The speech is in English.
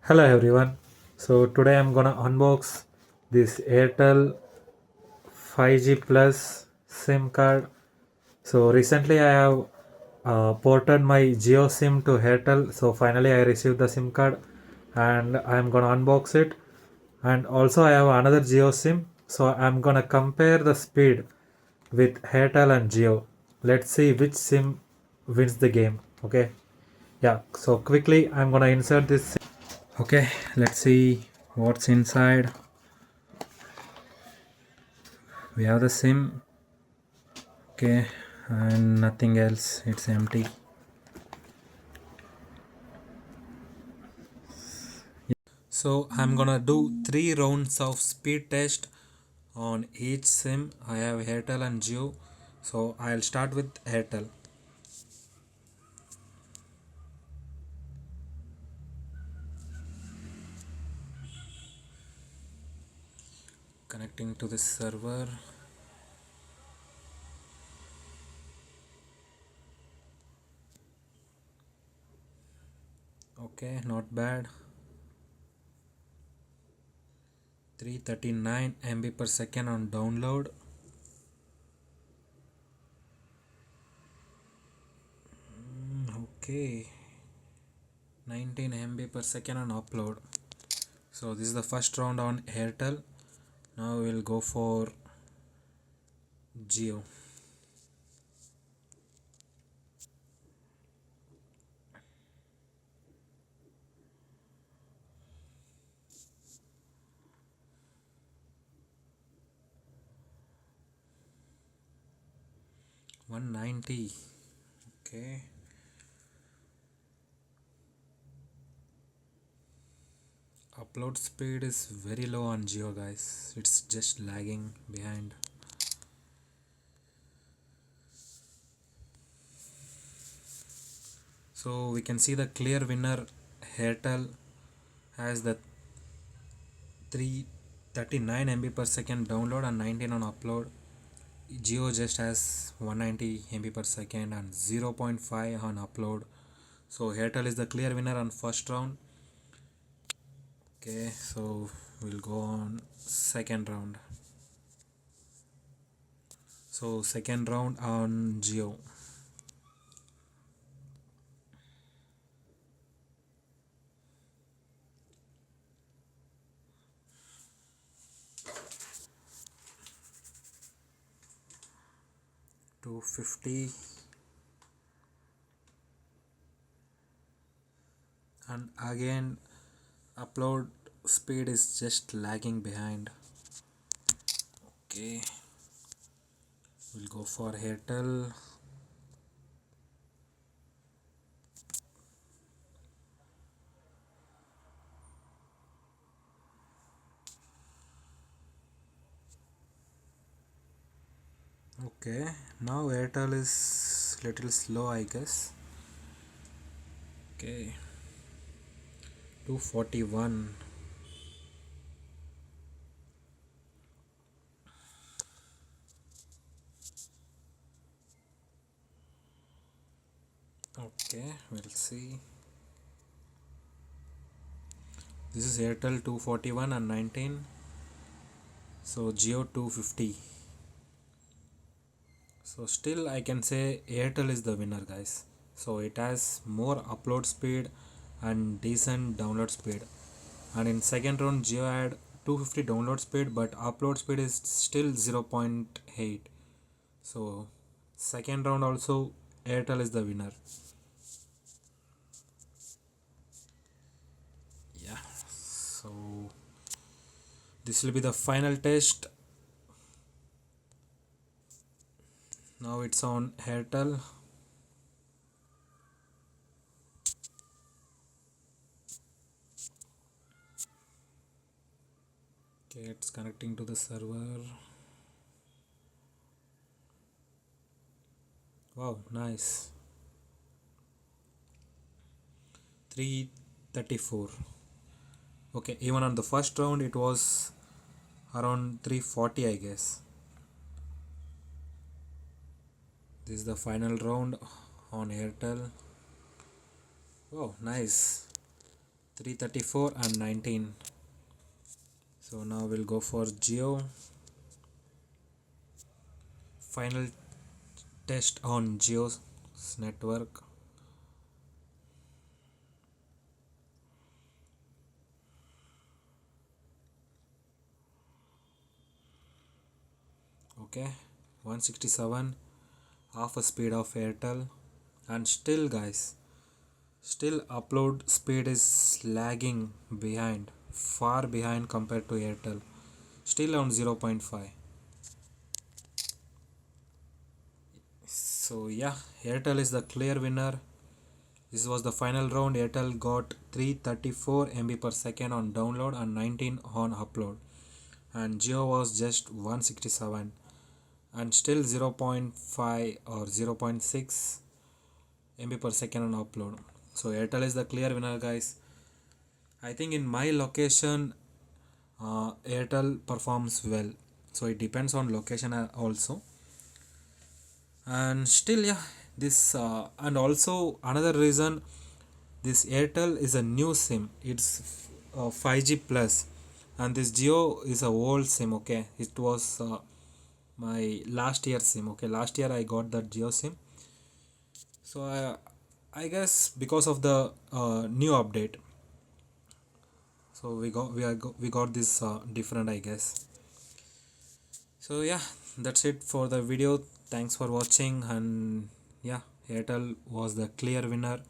Hello everyone. So today I'm gonna unbox this Airtel 5G Plus SIM card. So recently I have ported my Jio SIM to Airtel. So finally I received the SIM card and I'm gonna unbox it. And also I have another Jio SIM. So I'm gonna compare the speed with Airtel and Jio. Let's see which SIM wins the game. Okay. Yeah. So quickly I'm gonna insert this. Okay, let's see what's inside. We have the sim. Okay, and nothing else, it's empty. So I'm gonna do 3 rounds of speed test on each sim. I have Airtel and Jio, so I'll start with Airtel. Connecting to this server. Okay, not bad. 339 MB per second on download. Okay, 19 MB per second on upload. So this is the first round on Airtel. Now we'll go for Geo. One 90. Okay. Upload speed is very low on Geo, guys. It's just lagging behind. So we can see the clear winner. Airtel has the 339 MB per second download and 19 on upload. Geo just has 190 MB per second and 0.5 on upload. So Airtel is the clear winner on first round. Okay, so we'll go on second round. So second round on Geo. Two 50, and again upload speed is just lagging behind. Okay, we'll go for Airtel. Okay, now Airtel is little slow, I guess. Okay, 241. Okay, we'll see. This is Airtel 241 and 19. So Geo 250. So still I can say Airtel is the winner, guys. So it has more upload speed and decent download speed. And in second round Geo had 250 download speed but upload speed is still 0.8. So second round also Airtel is the winner. Yeah. So this will be the final test. Now it's on Airtel. Okay, it's connecting to the server. Wow, nice. 334. Okay, even on the first round it was around 340, I guess. This is the final round on Airtel. Oh, nice. 334 and 19. So now we'll go for Geo. Final test on Geo's network. Okay, 167, half a speed of Airtel. And still guys, still upload speed is lagging behind, far behind compared to Airtel, still on 0.5. So yeah, Airtel is the clear winner. This was the final round. Airtel got 334 MB per second on download and 19 on upload, and Jio was just 167 and still 0.5 or 0.6 MB per second on upload. So Airtel is the clear winner guys. I think in my location Airtel performs well, so it depends on location also. And still yeah, this and also another reason, this Airtel is a new sim. It's 5G plus, and this Jio is a old sim. Okay, it was my last year sim. Okay, last year I got that Jio sim. So I guess because of the new update, so we got this different, I guess. So yeah, that's it for the video. Thanks for watching, and yeah, Airtel was the clear winner.